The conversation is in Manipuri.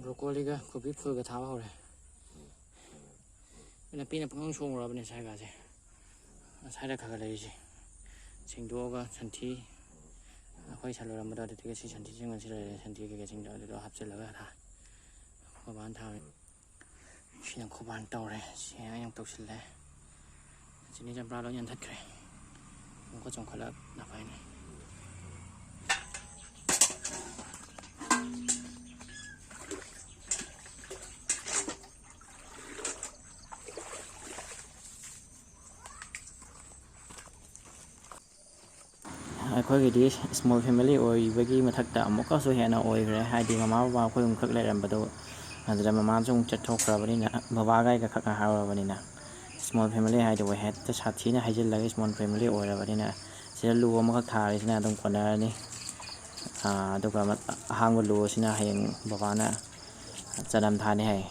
ꯕ꯭ꯔꯣꯀꯣꯂꯤꯒ ꯀꯣꯕꯤ ꯐꯨꯜꯒ ꯊꯥꯕ ꯍꯧꯔꯦ ꯅꯥꯄꯤꯅ ꯄꯪꯁꯣꯡ ꯁꯣꯡꯉꯨꯔꯕꯅꯦ ꯁ꯭ꯋꯥꯏꯒꯥꯁꯦ ꯉꯁꯥꯏꯗ ꯈꯔ ꯂꯩꯔꯤꯁꯦ ꯁꯦꯡꯗꯣꯛꯑꯒ ꯁꯟꯊꯤ ꯑꯩꯈꯣꯏ ꯁꯟ ꯂꯣꯏꯔꯝꯕꯗꯣ ꯑꯗꯨꯗꯒꯤ ꯁꯤ ꯁꯟꯊꯤꯁꯤꯡ ꯑꯁꯤ ꯂꯩꯔꯦ ꯁꯟꯊꯤ ꯀꯩꯀꯩꯁꯤꯡꯗꯣ ꯑꯗꯨꯗꯣ ꯍꯥꯞꯆꯤꯜꯂꯒ ꯈꯣꯏꯕꯥꯅ ꯊꯥꯕꯅꯤ ꯁꯤꯅ ꯈꯣꯏꯕꯥꯅ ꯇꯧꯔꯦ ꯁꯤ ꯑꯩꯅ ꯇꯧꯁꯤꯜꯂꯦ ꯆꯤꯅꯤ ꯆꯝꯄ꯭ꯔꯥ ꯂꯣꯏ ꯌꯥꯟꯊꯠꯈ꯭ꯔꯦ ꯑꯃꯨꯛꯀ ꯆꯣꯡꯈꯠꯂꯛ ꯐꯩꯅꯦ ꯑꯩꯈꯣꯏꯒꯤꯗꯤ ꯁ꯭ꯃꯣꯜ ꯐꯦꯃꯤꯂꯤ ꯑꯣꯏꯕꯒꯤ ꯃꯊꯛꯇ ꯑꯃꯨꯛꯀꯁꯨ ꯍꯦꯟꯅ ꯑꯣꯏꯈ꯭ꯔꯦ ꯍꯥꯏꯗꯤ ꯃꯃꯥ ꯕꯕꯥ ꯑꯩꯈꯣꯏ ꯑꯍꯨꯝꯈꯛ ꯂꯩꯔꯝꯕꯗꯣ ꯑꯗꯨꯗ ꯃꯃꯥꯁꯨ ꯑꯃꯨꯛ ꯆꯠꯊꯣꯛꯈ꯭ꯔꯕꯅꯤꯅ ꯕꯕꯥꯒ ꯑꯩꯒ ꯈꯛ ꯉꯥꯏꯍꯧꯔꯕꯅꯤꯅ ꯁ꯭ꯃꯣꯜ ꯐꯦꯃꯤꯂꯤ ꯍꯥꯏꯗꯨꯕꯨ ꯍꯦꯛꯇ ꯁꯥꯊꯤꯅ ꯍꯩꯖꯤꯜꯂꯒ ꯁ꯭ꯃꯣꯜ ꯐꯦꯃꯤꯂꯤ ꯑꯣꯏꯔꯕꯅꯤꯅ ꯁꯤꯗ ꯂꯨ ꯑꯃꯈꯛ ꯊꯥꯔꯤꯁꯤꯅ ꯑꯗꯨꯝ ꯀꯣꯟꯅꯔꯅꯤ ꯑꯗꯨꯒ ꯑꯍꯥꯡꯕ ꯂꯨ ꯑꯁꯤꯅ ꯍꯌꯦꯡ ꯕꯕꯥꯅ ꯆꯅꯝ ꯊꯥꯅꯤ ꯍꯥꯏ